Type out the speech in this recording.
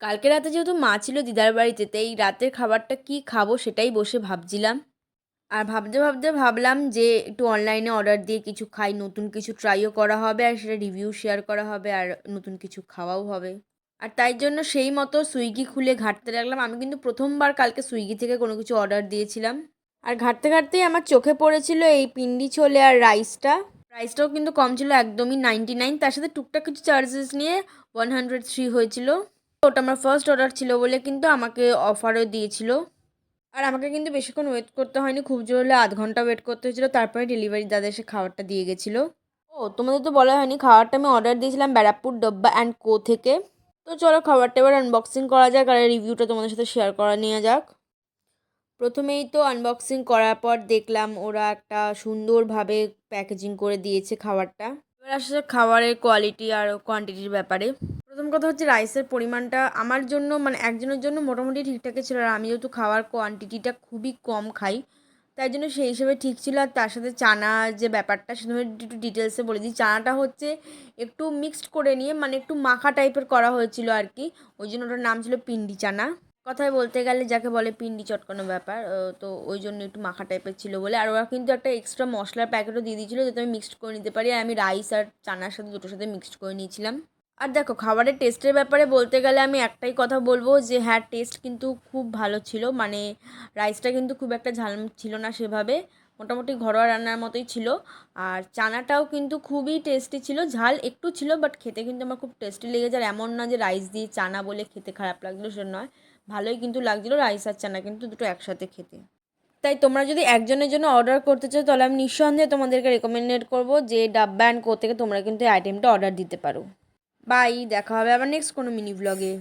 কালকে রাতে যেহেতু মা ছিল দিদার বাড়িতে, তাই রাতের খাবারটা কি খাবো সেটাই বসে ভাবছিলাম। আর ভাবতে ভাবতে ভাবলাম যে একটু অনলাইনে অর্ডার দিয়ে কিছু খাই, নতুন কিছু ট্রাইও করা হবে আর সেটা রিভিউ শেয়ার করা হবে আর নতুন কিছু খাওয়াও হবে। আর তাই জন্য সেই মতো সুইগি খুলে ঘাঁটতে লাগলাম। আমি কিন্তু প্রথমবার কালকে সুইগি থেকে কোনো কিছু অর্ডার দিয়েছিলাম। আর ঘাঁটতে ঘাঁটতেই আমার চোখে পড়েছিল এই পিন্ডি ছোলে আর রাইসটা। প্রাইসটাও কিন্তু কম ছিল, একদমই 99। তার সাথে টুকটাক কিছু চার্জেস নিয়ে 103 হয়েছিল। ওটা আমার ফার্স্ট অর্ডার ছিল বলে কিন্তু আমাকে অফারও দিয়েছিল। আর আমাকে কিন্তু বেশিক্ষণ ওয়েট করতে হয়নি, খুব জোর হলে আধ ঘন্টা ওয়েট করতে হয়েছিল, তারপরে ডেলিভারি দাদা এসে খাবারটা দিয়ে গেছিলো। ও তোমাদের তো বলা হয়নি, খাবারটা আমি অর্ডার দিয়েছিলাম ব্যারাকপুর ডব্বা অ্যান্ড কো থেকে। তো চলো খাবারটা এবার আনবক্সিং করা যাক আর রিভিউটা তোমাদের সাথে শেয়ার করা নিয়ে যাক। প্রথমেই তো আনবক্সিং করার পর দেখলাম ওরা একটা সুন্দরভাবে প্যাকেজিং করে দিয়েছে খাবারটা। এবার আসলে খাবারের কোয়ালিটি আর কোয়ান্টিটির ব্যাপারে। প্রথম কথা হচ্ছে রাইসের পরিমাণটা আমার জন্য মানে একজনের জন্য মোটামুটি ঠিকঠাকই ছিল। আর আমি যেহেতু খাওয়ার কোয়ান্টিটিটা খুবই কম খাই, তাই জন্য সেই হিসেবে ঠিক ছিল। আর তার সাথে চানা যে ব্যাপারটা সেটা একটু ডিটেলসে বলে দিই। চানাটা হচ্ছে একটু মিক্সড করে নিয়ে মানে একটু মাখা টাইপের করা হয়েছিল আর কি, ওই জন্য ওটার নাম ছিল পিন্ডি চানা। কথায় বলতে গেলে যাকে বলে পিন্ডি চটকানো ব্যাপার। তো ওই জন্য একটু মাখা টাইপের ছিল বলে। আর ওরা কিন্তু একটা এক্সট্রা মশলার প্যাকেটও দিয়ে দিয়েছিলো যাতে আমি মিক্সড করে নিতে পারি। আর আমি রাইস আর চানার সাথে দুটোর সাথে মিক্সড করে নিয়েছিলাম। আর দেখো খাবারের টেস্টের ব্যাপারে বলতে গেলে আমি একটাই কথা বলবো যে হ্যাঁ, টেস্ট কিন্তু খুব ভালো ছিল। মানে রাইসটা কিন্তু খুব একটা ঝাল ছিল না সেভাবে, মোটামুটি ঘরোয়া রান্নার মতোই ছিল। আর চানাটাও কিন্তু খুবই টেস্টি ছিল, ঝাল একটু ছিল বাট খেতে কিন্তু আমার খুব টেস্টি লেগেছে। আর এমন না যে রাইস দিয়ে চানা বলে খেতে খারাপ লাগছিলো, সেটা নয়, ভালোই কিন্তু লাগছিলো রাইস আর চানা কিন্তু দুটো একসাথে খেতে। তাই তোমরা যদি একজনের জন্য অর্ডার করতে চাও তাহলে আমি নিঃসন্দেহে তোমাদেরকে রেকমেন্ডেড করবো যে ডাব্বা অ্যান্ড কো থেকে তোমরা কিন্তু এই আইটেমটা অর্ডার দিতে পারো। বাই, দেখা হবে আবার নেক্সট কোনো মিনি ব্লগে।